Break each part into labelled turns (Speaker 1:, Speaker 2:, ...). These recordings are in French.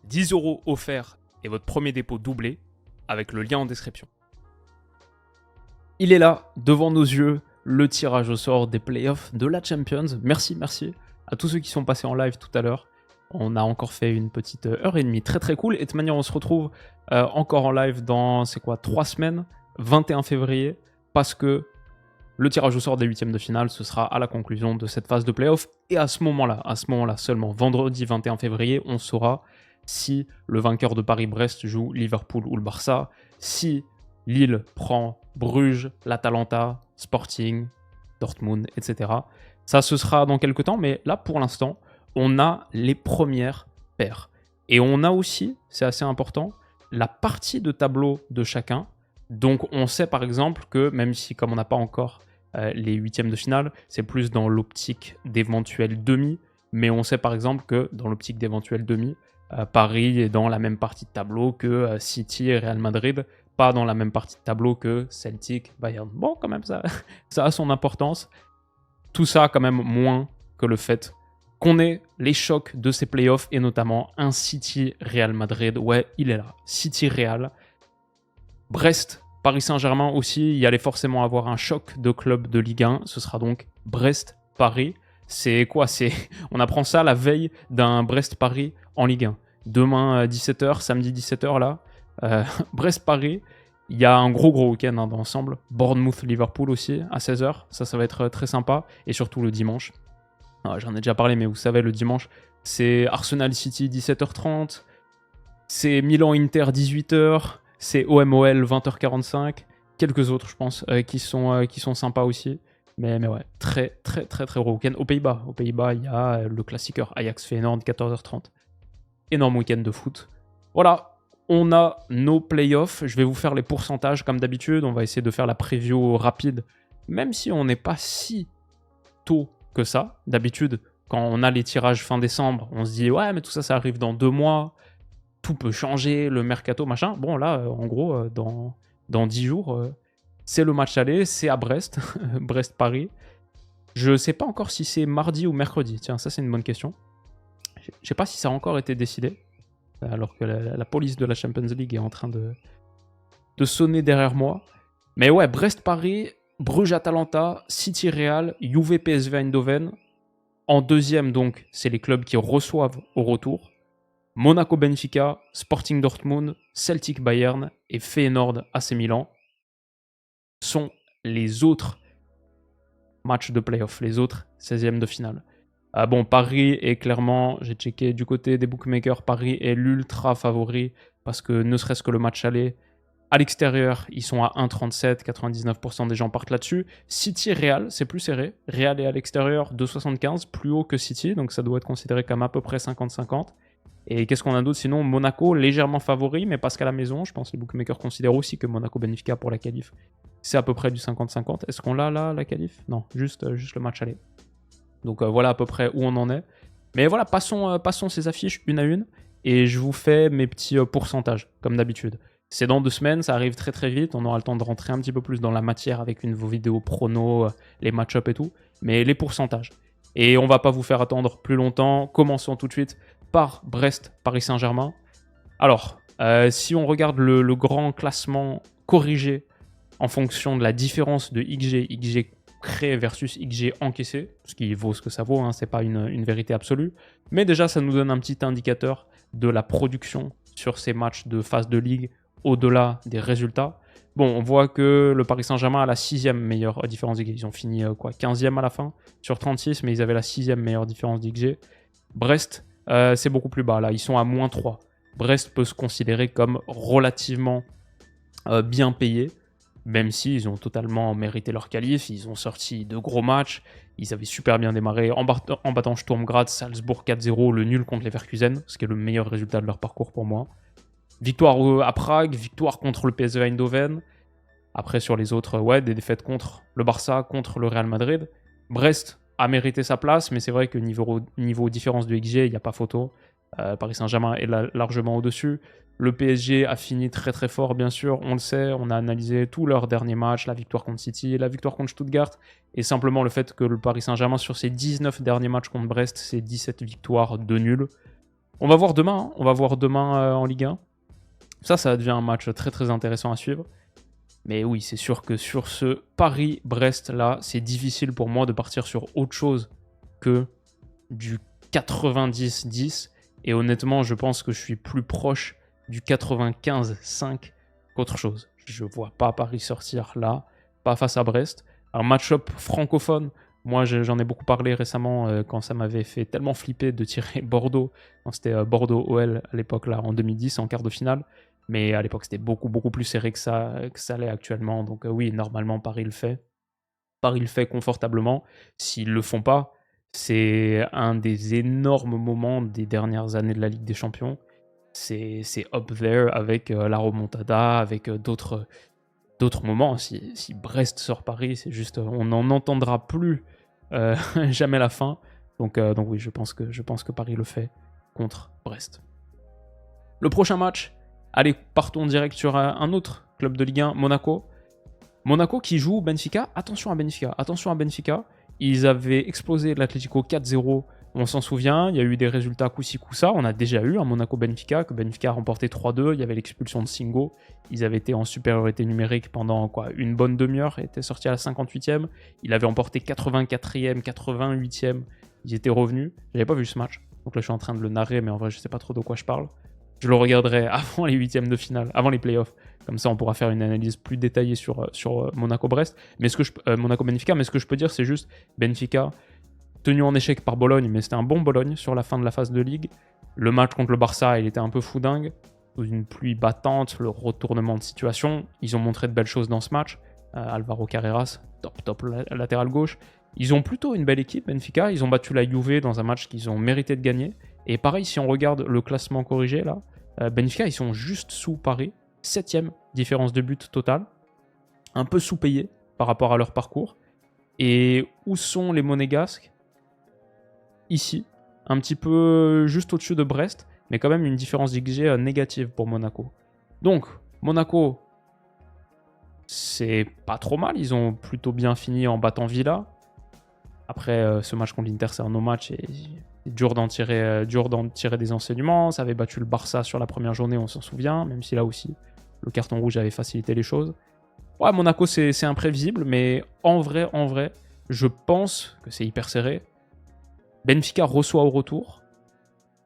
Speaker 1: 10 € offerts et votre premier dépôt doublé avec le lien en description. Il est là, devant nos yeux, le tirage au sort des playoffs de la Champions. Merci à tous ceux qui sont passés en live tout à l'heure. On a encore fait une petite heure et demie, très très cool. Et de toute manière, on se retrouve encore en live dans, 3 semaines, 21 février, parce que le tirage au sort des huitièmes de finale, ce sera à la conclusion de cette phase de playoff. Et à ce moment-là seulement, vendredi 21 février, on saura si le vainqueur de Paris-Brest joue Liverpool ou le Barça, si Lille prend Bruges, l'Atalanta, Sporting, Dortmund, etc. Ça, ce sera dans quelques temps, mais là, pour l'instant, on a les premières paires. Et on a aussi, c'est assez important, la partie de tableau de chacun. Donc, on sait par exemple que, même si comme on n'a pas encore les huitièmes de finale, c'est plus dans l'optique d'éventuels demi, mais on sait par exemple que dans l'optique d'éventuels demi, Paris est dans la même partie de tableau que City et Real Madrid, pas dans la même partie de tableau que Celtic, Bayern. Bon, quand même, ça a son importance. Tout ça, quand même, moins que le fait qu'on ait les chocs de ces playoffs et notamment un City-Real Madrid. Ouais, il est là. City-Real. Brest, Paris Saint-Germain aussi. Il y allait forcément avoir un choc de clubs de Ligue 1. Ce sera donc Brest-Paris. C'est quoi? On apprend ça la veille d'un Brest-Paris en Ligue 1. Demain, 17h, samedi 17h, là. Brest-Paris. Il y a un gros week-end dans l'ensemble. Bournemouth-Liverpool aussi, à 16h. Ça va être très sympa. Et surtout le dimanche. J'en ai déjà parlé, mais vous savez, le dimanche, c'est Arsenal-City 17h30. C'est Milan-Inter 18h. C'est OM-OL 20h45. Quelques autres, je pense, qui sont sympas aussi. Mais ouais, très gros week-end. Aux Pays-Bas, il y a le classiqueur Ajax-Feyenoord 14h30. Énorme week-end de foot. Voilà. On a nos playoffs. Je vais vous faire les pourcentages comme d'habitude. On va essayer de faire la preview rapide, même si on n'est pas si tôt que ça. D'habitude, quand on a les tirages fin décembre, on se dit « Ouais, mais tout ça, ça arrive dans 2 mois. Tout peut changer, le mercato, machin. » Bon, là, en gros, dans 10 jours, c'est le match aller. C'est à Brest. Brest-Paris. Je ne sais pas encore si c'est mardi ou mercredi. Tiens, ça, c'est une bonne question. Je ne sais pas si ça a encore été décidé. Alors que la police de la Champions League est en train de sonner derrière moi. Mais ouais, Brest-Paris, Bruges-Atalanta, City-Real, Juve-PSV Eindhoven. En deuxième, donc, c'est les clubs qui reçoivent au retour. Monaco-Benfica, Sporting Dortmund, Celtic-Bayern et Feyenoord-AC Milan sont les autres matchs de play-off, les autres 16e de finale. Bon, Paris est clairement, j'ai checké du côté des bookmakers, Paris est l'ultra favori parce que ne serait-ce que le match aller, à l'extérieur, ils sont à 1,37, 99% des gens partent là-dessus. City-Real, c'est plus serré. Real est à l'extérieur, 2,75, plus haut que City, donc ça doit être considéré comme à peu près 50-50. Et qu'est-ce qu'on a d'autre sinon? Monaco, légèrement favori, mais parce qu'à la maison, je pense que les bookmakers considèrent aussi que Monaco-Benfica pour la qualif, c'est à peu près du 50-50. Est-ce qu'on l'a là, la qualif? Non, juste le match aller. Donc voilà à peu près où on en est. Mais voilà, passons ces affiches une à une. Et je vous fais mes petits pourcentages, comme d'habitude. C'est dans 2 semaines, ça arrive très vite. On aura le temps de rentrer un petit peu plus dans la matière avec une de vos vidéos prono, les match-up et tout. Mais les pourcentages. Et on va pas vous faire attendre plus longtemps. Commençons tout de suite par Brest, Paris Saint-Germain. Alors, si on regarde le grand classement corrigé en fonction de la différence de XG créé versus XG encaissé, ce qui vaut ce que ça vaut, hein, c'est pas une vérité absolue, mais déjà ça nous donne un petit indicateur de la production sur ces matchs de phase de ligue au-delà des résultats. Bon, on voit que le Paris Saint-Germain a la 6e meilleure différence d'XG. Ils ont fini 15e à la fin sur 36, mais ils avaient la 6e meilleure différence d'XG. Brest, c'est beaucoup plus bas, là, ils sont à -3. Brest peut se considérer comme relativement bien payé, même s'ils ont totalement mérité leur qualif. Ils ont sorti de gros matchs, ils avaient super bien démarré en battant Sturm Graz, Salzbourg 4-0, le nul contre Leverkusen, ce qui est le meilleur résultat de leur parcours pour moi. Victoire à Prague, victoire contre le PSV Eindhoven. Après sur les autres, ouais, des défaites contre le Barça, contre le Real Madrid. Brest a mérité sa place, mais c'est vrai que niveau différence de XG, il n'y a pas photo. Paris Saint-Germain est largement au-dessus. Le PSG a fini très fort, bien sûr, on le sait, on a analysé tous leurs derniers matchs, la victoire contre City, la victoire contre Stuttgart, et simplement le fait que le Paris Saint-Germain, sur ses 19 derniers matchs contre Brest, c'est 17 victoires, 2 nuls. On va voir demain, hein. On va voir demain en Ligue 1. Ça devient un match très très intéressant à suivre. Mais oui, c'est sûr que sur ce Paris-Brest là, c'est difficile pour moi de partir sur autre chose que du 90-10. Et honnêtement, je pense que je suis plus proche du 95-5 qu'autre chose. Je vois pas Paris sortir là, pas face à Brest. Un match-up francophone, moi j'en ai beaucoup parlé récemment quand ça m'avait fait tellement flipper de tirer Bordeaux, quand c'était Bordeaux-OL à l'époque là en 2010 en quart de finale. Mais à l'époque, c'était beaucoup, beaucoup plus serré que ça l'est actuellement. Donc oui, normalement, Paris le fait. Paris le fait confortablement. S'ils le font pas, c'est un des énormes moments des dernières années de la Ligue des Champions. C'est up there avec la remontada, avec d'autres moments. Si Brest sort Paris, c'est juste, on n'en entendra plus jamais la fin. Donc oui, je pense que Paris le fait contre Brest. Le prochain match, allez, partons direct sur un autre club de Ligue 1, Monaco. Monaco qui joue Benfica. Attention à Benfica. Ils avaient explosé l'Atlético 4-0, on s'en souvient. Il y a eu des résultats coup-ci, coup-ça. On a déjà eu un Monaco-Benfica, que Benfica a remporté 3-2. Il y avait l'expulsion de Singo. Ils avaient été en supériorité numérique pendant une bonne demi-heure. Ils étaient sortis à la 58e. Ils avaient emporté 84e, 88e. Ils étaient revenus. J'avais pas vu ce match. Donc là, je suis en train de le narrer, mais en vrai, je sais pas trop de quoi je parle. Je le regarderai avant les huitièmes de finale, avant les playoffs. Comme ça, on pourra faire une analyse plus détaillée sur Monaco-Brest. Monaco-Benfica, mais ce que je peux dire, c'est juste Benfica, tenu en échec par Bologne, mais c'était un bon Bologne sur la fin de la phase de Ligue. Le match contre le Barça, il était un peu foudingue. Sous une pluie battante, le retournement de situation. Ils ont montré de belles choses dans ce match. Alvaro Carreras, top latéral gauche. Ils ont plutôt une belle équipe, Benfica. Ils ont battu la Juve dans un match qu'ils ont mérité de gagner. Et pareil, si on regarde le classement corrigé, là, Benfica, ils sont juste sous Paris. 7e différence de but totale. Un peu sous-payés par rapport à leur parcours. Et où sont les Monégasques? Ici. Un petit peu juste au-dessus de Brest. Mais quand même une différence d'XG négative pour Monaco. Donc, Monaco, c'est pas trop mal. Ils ont plutôt bien fini en battant Villa. Après, ce match contre l'Inter, c'est un no-match et dur d'en tirer des enseignements. Ça avait battu le Barça sur la première journée, on s'en souvient, même si là aussi, le carton rouge avait facilité les choses. Ouais, Monaco, c'est imprévisible, mais en vrai, je pense que c'est hyper serré. Benfica reçoit au retour.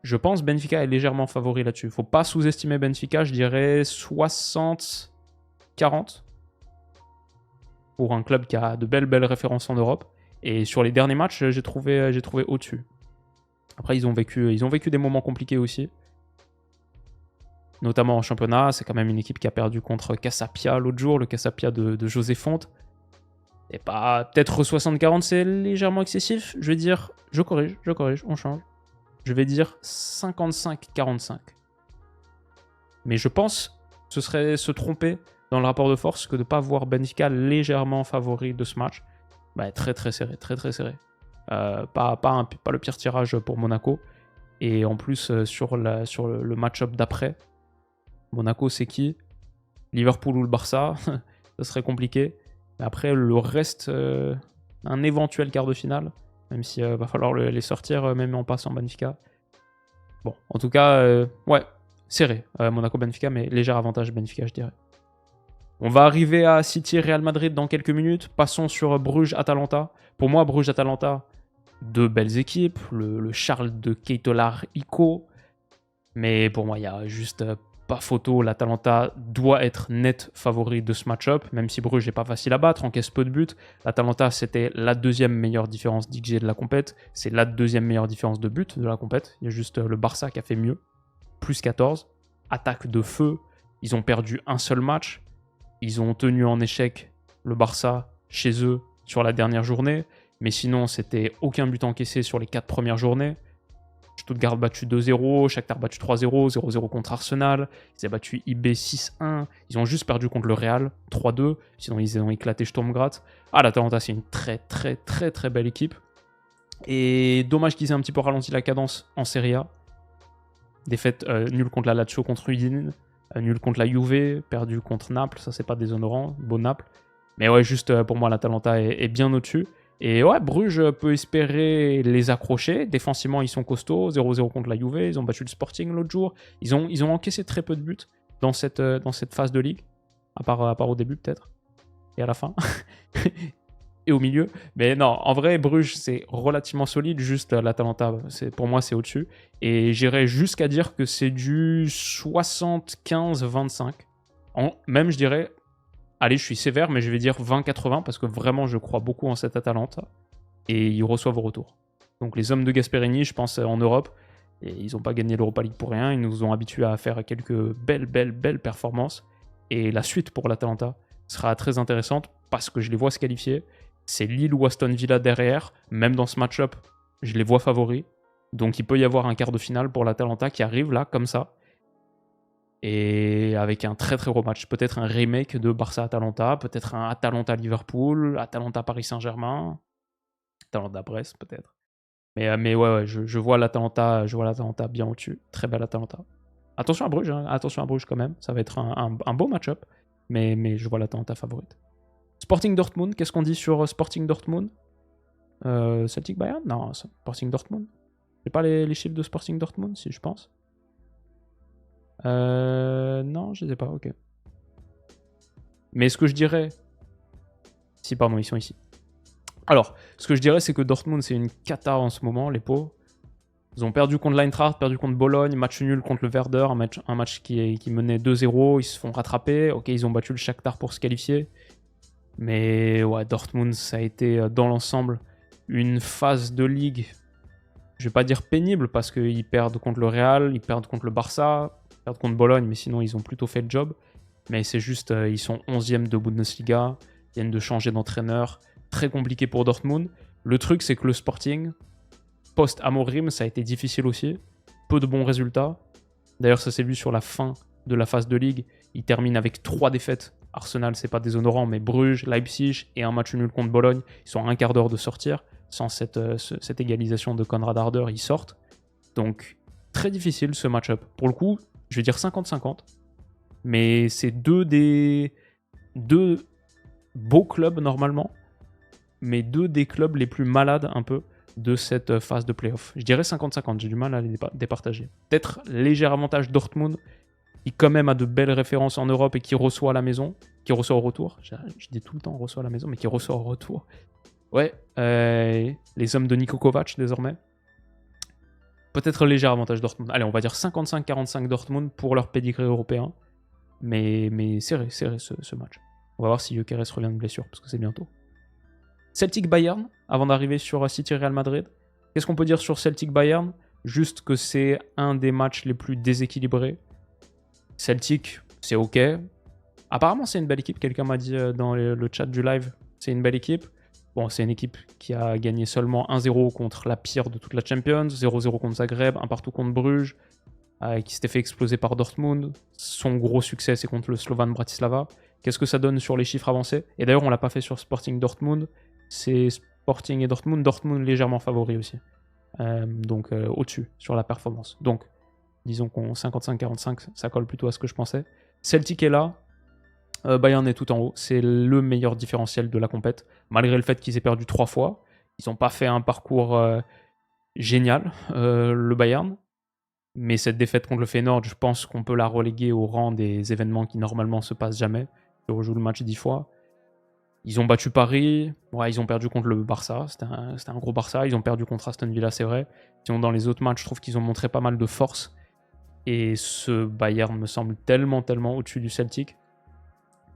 Speaker 1: Je pense Benfica est légèrement favori là-dessus. Faut pas sous-estimer Benfica, je dirais 60-40 pour un club qui a de belles références en Europe. Et sur les derniers matchs, j'ai trouvé au-dessus. Après, ils ont vécu des moments compliqués aussi. Notamment en championnat. C'est quand même une équipe qui a perdu contre Casapia l'autre jour, le Casapia de José Fonte. Et peut-être 60-40, c'est légèrement excessif. Je vais dire, je corrige, on change. Je vais dire 55-45. Mais je pense que ce serait se tromper dans le rapport de force que de ne pas voir Benfica légèrement favori de ce match. Bah, très serré. Pas le pire tirage pour Monaco. Et en plus, sur le match-up d'après, Monaco, c'est qui? Liverpool ou le Barça? Ça serait compliqué. Mais après, le reste, un éventuel quart de finale, même s'il va falloir les sortir, même en passant Benfica. Bon, en tout cas, ouais, serré. Monaco-Benfica, mais léger avantage Benfica, je dirais. On va arriver à City-Real Madrid dans quelques minutes. Passons sur Bruges-Atalanta. Pour moi, Bruges-Atalanta, deux belles équipes. Le Charles de Keitolar-Ico. Mais pour moi, il n'y a juste pas photo. L'Atalanta doit être net favori de ce match-up, même si Bruges n'est pas facile à battre, encaisse peu de buts. L'Atalanta, c'était la deuxième meilleure différence d'XG de la compète. C'est la deuxième meilleure différence de but de la compète. Il y a juste le Barça qui a fait mieux. Plus 14. Attaque de feu. Ils ont perdu un seul match. Ils ont tenu en échec le Barça chez eux sur la dernière journée. Mais sinon, c'était aucun but encaissé sur les 4 premières journées. Stuttgart battu 2-0, Shakhtar battu 3-0, 0-0 contre Arsenal. Ils ont battu IB 6-1. Ils ont juste perdu contre le Real 3-2. Sinon, ils ont éclaté Sturm Graz. l'Atalanta, c'est une très belle équipe. Et dommage qu'ils aient un petit peu ralenti la cadence en Serie A. Défaite nulle contre la Lazio, contre Udine. Nul contre la Juve, perdu contre Naples, ça c'est pas déshonorant, beau Naples. Mais ouais, juste pour moi, l'Atalanta est bien au-dessus. Et ouais, Bruges peut espérer les accrocher. Défensivement, ils sont costauds. 0-0 contre la Juve. Ils ont battu le Sporting l'autre jour. Ils ont encaissé très peu de buts dans cette phase de ligue. À part au début, peut-être. Et à la fin. Et au milieu. Mais non, en vrai, Bruges, c'est relativement solide. Juste l'Atalanta, pour moi, c'est au-dessus. Et j'irais jusqu'à dire que c'est du 75-25. Même, je dirais, allez, je suis sévère, mais je vais dire 20-80 parce que vraiment, je crois beaucoup en cette Atalanta. Et ils reçoivent au retour. Donc les hommes de Gasperini, je pense, en Europe, et ils n'ont pas gagné l'Europa League pour rien. Ils nous ont habitués à faire quelques belles performances. Et la suite pour l'Atalanta sera très intéressante parce que je les vois se qualifier. C'est Lille ou Aston Villa derrière. Même dans ce match-up, je les vois favoris. Donc il peut y avoir un quart de finale pour l'Atalanta qui arrive là, comme ça. Et avec un très gros match. Peut-être un remake de Barça-Atalanta, peut-être un Atalanta-Liverpool, Atalanta-Paris Saint-Germain, Atalanta-Brest peut-être. Mais ouais, je vois l'Atalanta bien au-dessus. Très belle Atalanta. Attention à Bruges, hein. Attention à Bruges quand même. Ça va être un beau match-up. Mais je vois l'Atalanta favorite. Sporting Dortmund, qu'est-ce qu'on dit sur Sporting Dortmund Celtic Bayern Non, Sporting Dortmund. J'ai pas les chiffres de Sporting Dortmund, si je pense. Non, je les ai pas, ok. Mais ce que je dirais... Si, pardon, ils sont ici. Alors, ce que je dirais, c'est que Dortmund, c'est une cata en ce moment, les pauvres. Ils ont perdu contre l'Eintracht, perdu contre Bologne, match nul contre le Werder, un match qui menait 2-0, ils se font rattraper. Ok, ils ont battu le Shakhtar pour se qualifier. Mais ouais, Dortmund, ça a été dans l'ensemble une phase de ligue, je vais pas dire pénible, parce qu'ils perdent contre le Real, ils perdent contre le Barça, ils perdent contre Bologne, mais sinon ils ont plutôt fait le job. Mais c'est juste, ils sont 11e de Bundesliga, ils viennent de changer d'entraîneur, très compliqué pour Dortmund. Le truc, c'est que le Sporting, post-Amorim, ça a été difficile aussi, peu de bons résultats. D'ailleurs, ça s'est vu sur la fin de la phase de ligue, ils terminent avec 3 défaites. Arsenal, c'est pas déshonorant, mais Bruges, Leipzig et un match nul contre Bologne, ils sont à un quart d'heure de sortir. Sans cette égalisation de Konrad Harder, ils sortent. Donc, très difficile ce match-up. Pour le coup, je vais dire 50-50. Mais c'est deux beaux clubs normalement, mais deux des clubs les plus malades un peu de cette phase de playoff. Je dirais 50-50, j'ai du mal à les départager. Peut-être léger avantage Dortmund, qui quand même a de belles références en Europe et qui reçoit à la maison, qui reçoit au retour. Je dis tout le temps reçoit à la maison, mais qui reçoit au retour. Ouais, les hommes de Niko Kovac désormais. Peut-être léger avantage Dortmund. Allez, on va dire 55-45 Dortmund pour leur pédigré européen. Mais serré ce match. On va voir si Gyökeres revient de blessure, parce que c'est bientôt. Celtic Bayern, avant d'arriver sur City Real Madrid. Qu'est-ce qu'on peut dire sur Celtic Bayern? Juste que c'est un des matchs les plus déséquilibrés. Celtic, c'est ok. Apparemment, c'est une belle équipe. Quelqu'un m'a dit dans le chat du live, c'est une belle équipe. Bon, c'est une équipe qui a gagné seulement 1-0 contre la pire de toute la Champions, 0-0 contre Zagreb, 1 partout contre Bruges, qui s'était fait exploser par Dortmund. Son gros succès, c'est contre le Slovan Bratislava. Qu'est-ce que ça donne sur les chiffres avancés? Et d'ailleurs, on l'a pas fait sur Sporting Dortmund. C'est Sporting et Dortmund. Dortmund légèrement favori aussi. Donc au-dessus sur la performance. Donc, disons qu'on 55-45, ça colle plutôt à ce que je pensais. Celtic est là. Bayern est tout en haut. C'est le meilleur différentiel de la compète. Malgré le fait qu'ils aient perdu 3 fois. Ils n'ont pas fait un parcours génial, le Bayern. Mais cette défaite contre le Feyenoord, je pense qu'on peut la reléguer au rang des événements qui normalement se passent jamais. Ils rejouent le match 10 fois. Ils ont battu Paris. Ouais, ils ont perdu contre le Barça. C'était un gros Barça. Ils ont perdu contre Aston Villa, c'est vrai. Sinon, dans les autres matchs, je trouve qu'ils ont montré pas mal de force. Et ce Bayern me semble tellement au-dessus du Celtic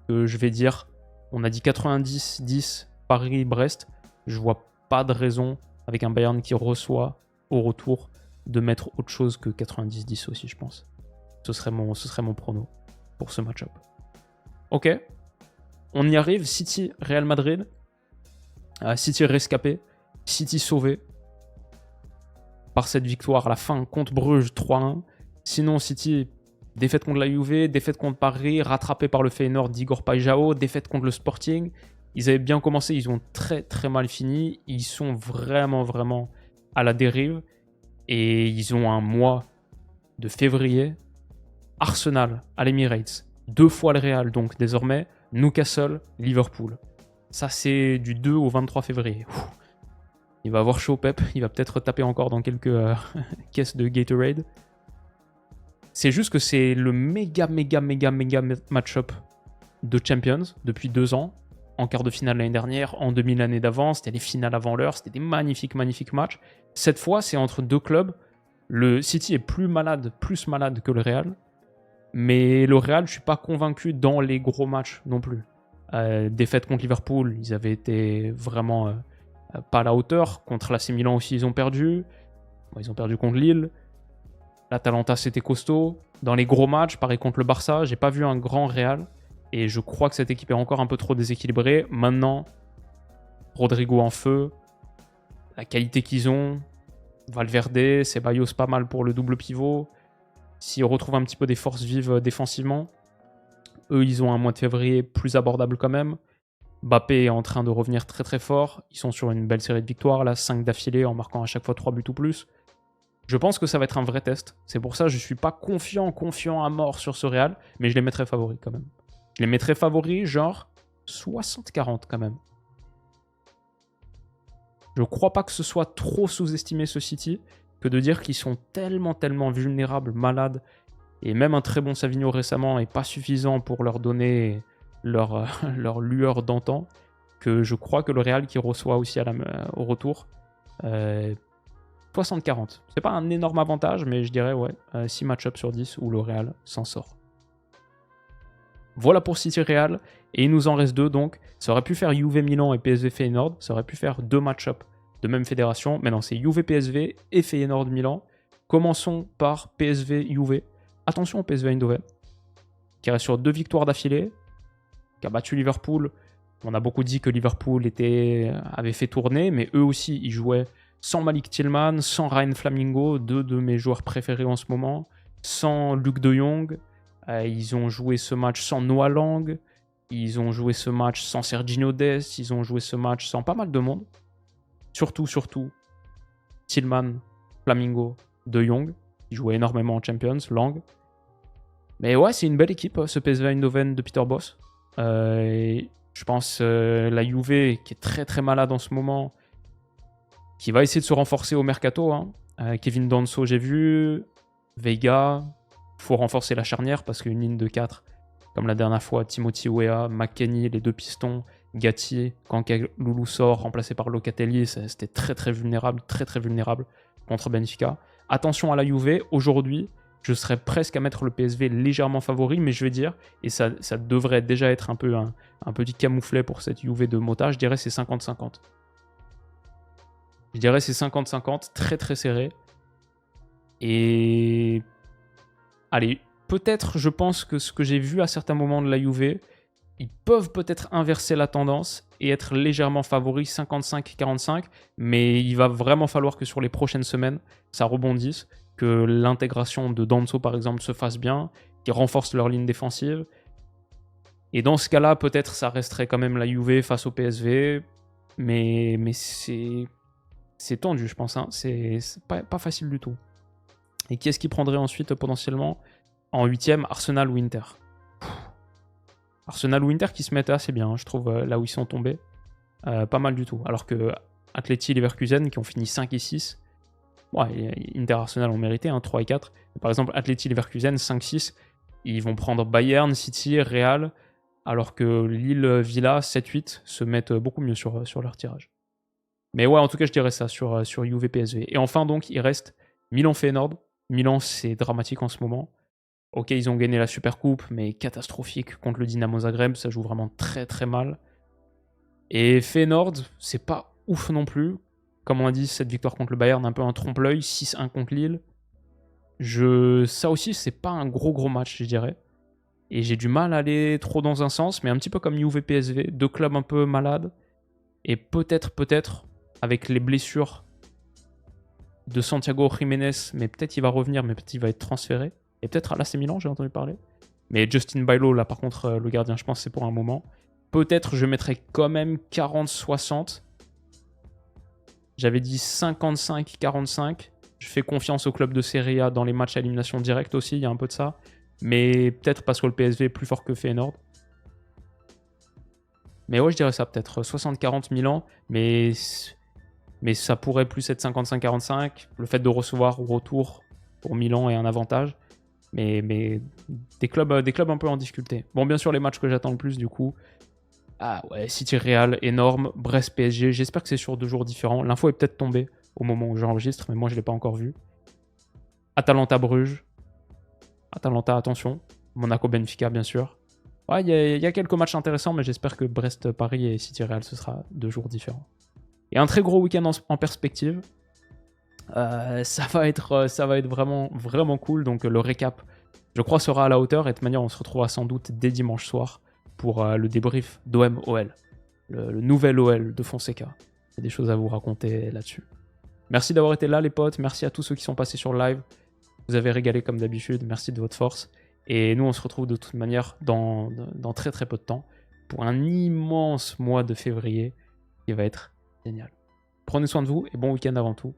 Speaker 1: que je vais dire, on a dit 90-10 Paris-Brest. Je vois pas de raison, avec un Bayern qui reçoit au retour, de mettre autre chose que 90-10 aussi, je pense. Ce serait mon prono pour ce match-up. Ok, on y arrive. City, Real Madrid. City rescapé. City sauvé par cette victoire à la fin contre Bruges 3-1. Sinon, City, défaite contre la Juve, défaite contre Paris, rattrapé par le Feyenoord d'Igor Paixão, défaite contre le Sporting. Ils avaient bien commencé, ils ont très mal fini. Ils sont vraiment à la dérive. Et ils ont un mois de février. Arsenal à l'Emirates, 2 fois le Real, donc désormais Newcastle, Liverpool. Ça, c'est du 2 au 23 février. Ouh. Il va avoir chaud, Pep. Il va peut-être taper encore dans quelques caisses de Gatorade. C'est juste que c'est le méga match-up de Champions depuis 2 ans. En quart de finale l'année dernière, en demi l'année d'avant, c'était les finales avant l'heure, c'était des magnifiques matchs. Cette fois, c'est entre 2 clubs. Le City est plus malade que le Real. Mais le Real, je suis pas convaincu dans les gros matchs non plus. Défaite contre Liverpool, ils avaient été vraiment pas à la hauteur. Contre l'AC Milan aussi, ils ont perdu. Bon, ils ont perdu contre Lille. L'Atalanta, c'était costaud. Dans les gros matchs, pareil contre le Barça, j'ai pas vu un grand Real. Et je crois que cette équipe est encore un peu trop déséquilibrée. Maintenant, Rodrigo en feu, la qualité qu'ils ont, Valverde, Ceballos pas mal pour le double pivot. S'ils retrouvent un petit peu des forces vives défensivement, eux, ils ont un mois de février plus abordable quand même. Mbappé est en train de revenir très très fort. Ils sont sur une belle série de victoires, là, 5 d'affilée en marquant à chaque fois 3 buts ou plus. Je pense que ça va être un vrai test. C'est pour ça que je ne suis pas confiant à mort sur ce Real, mais je les mettrais favoris quand même. Je les mettrais favoris genre 60-40 quand même. Je crois pas que ce soit trop sous-estimé ce City que de dire qu'ils sont tellement vulnérables, malades, et même un très bon Savigno récemment est pas suffisant pour leur donner leur lueur d'antan, que je crois que le Real qui reçoit aussi au retour 60-40. C'est pas un énorme avantage, mais je dirais 6 match-up sur 10 où le Real s'en sort. Voilà pour City Real, et il nous en reste 2 donc. Ça aurait pu faire Juve Milan et PSV Feyenoord, ça aurait pu faire 2 match-up de même fédération, mais non, c'est Juve PSV et Feyenoord Milan. Commençons par PSV Juve. Attention au PSV Eindhoven, qui reste sur 2 victoires d'affilée, qui a battu Liverpool. On a beaucoup dit que Liverpool avait fait tourner, mais eux aussi, ils jouaient sans Malik Tillman, sans Ryan Flamingo, 2 de mes joueurs préférés en ce moment, sans Luc de Jong. Ils ont joué ce match sans Noah Lang, ils ont joué ce match sans Serginho Dest, ils ont joué ce match sans pas mal de monde. Surtout, Tillman, Flamingo, de Jong, qui jouait énormément en Champions, Lang. Mais ouais, c'est une belle équipe, ce PSV Eindhoven de Peter Bosz. Je pense la Juve, qui est très malade en ce moment, qui va essayer de se renforcer au mercato. Kevin Danso, j'ai vu. Veiga, faut renforcer la charnière parce qu'une ligne de 4, comme la dernière fois, Timothy Weah, McKennie, les 2 pistons, Gatti, quand Loulou sort, remplacé par Locatelli, c'était très vulnérable contre Benfica. Attention à la Juve, aujourd'hui, je serais presque à mettre le PSV légèrement favori, mais je vais dire, et ça devrait déjà être un petit camouflet pour cette Juve de Mota, je dirais c'est 50-50. Je dirais c'est 50-50, très serré. Et allez, peut-être, je pense que ce que j'ai vu à certains moments de la Juve, ils peuvent peut-être inverser la tendance et être légèrement favoris 55-45, mais il va vraiment falloir que sur les prochaines semaines, ça rebondisse, que l'intégration de Danso par exemple se fasse bien, qu'ils renforcent leur ligne défensive. Et dans ce cas-là, peut-être ça resterait quand même la Juve face au PSV, mais c'est tendu, je pense. C'est pas facile du tout. Et qui est-ce qui prendrait ensuite potentiellement en 8ème Arsenal ou Inter? Arsenal ou Inter qui se mettent assez bien, je trouve, là où ils sont tombés. Pas mal du tout. Alors que Atleti et Leverkusen, qui ont fini 5 et 6, Inter Arsenal ont mérité, 3 et 4. Mais par exemple, Atleti et Leverkusen, 5-6, ils vont prendre Bayern, City, Real, alors que Lille, Villa, 7-8 se mettent beaucoup mieux sur leur tirage. Mais ouais, en tout cas, je dirais ça sur Juve PSV. Et enfin, donc, il reste Milan-Feyenoord. Milan, c'est dramatique en ce moment. Ok, ils ont gagné la Supercoupe, mais catastrophique contre le Dynamo Zagreb. Ça joue vraiment très mal. Et Feyenoord, c'est pas ouf non plus. Comme on a dit, cette victoire contre le Bayern, un peu un trompe-l'œil. 6-1 contre Lille. Ça aussi, c'est pas un gros match, je dirais. Et j'ai du mal à aller trop dans un sens, mais un petit peu comme Juve PSV. 2 clubs un peu malades. Et peut-être, avec les blessures de Santiago Jiménez, mais peut-être il va revenir, mais peut-être il va être transféré. Et peut-être à l'AC Milan, j'ai entendu parler. Mais Justin Bailo, là par contre, le gardien, je pense c'est pour un moment. Peut-être je mettrais quand même 40-60. J'avais dit 55-45. Je fais confiance au club de Serie A dans les matchs à élimination directe aussi, il y a un peu de ça. Mais peut-être parce que le PSV est plus fort que Feyenoord. Mais ouais, je dirais ça, peut-être 60-40 Milan, mais ça pourrait plus être 55-45. Le fait de recevoir au retour pour Milan est un avantage. Mais des clubs un peu en difficulté. Bon, bien sûr, les matchs que j'attends le plus, du coup. Ah ouais, City Real, énorme. Brest PSG, j'espère que c'est sur 2 jours différents. L'info est peut-être tombée au moment où j'enregistre, mais moi, je ne l'ai pas encore vu. Atalanta Bruges. Atalanta, attention. Monaco Benfica, bien sûr. Ouais, il y a quelques matchs intéressants, mais j'espère que Brest-Paris et City Real, ce sera 2 jours différents. Et un très gros week-end en perspective. Ça va être vraiment, vraiment cool. Donc le récap, je crois, sera à la hauteur. Et de toute manière, on se retrouvera sans doute dès dimanche soir pour le débrief d'OM-OL. Le nouvel OL de Fonseca. Il y a des choses à vous raconter là-dessus. Merci d'avoir été là, les potes. Merci à tous ceux qui sont passés sur le live. Vous avez régalé comme d'habitude. Merci de votre force. Et nous, on se retrouve de toute manière dans très très peu de temps pour un immense mois de février qui va être génial. Prenez soin de vous et bon week-end avant tout.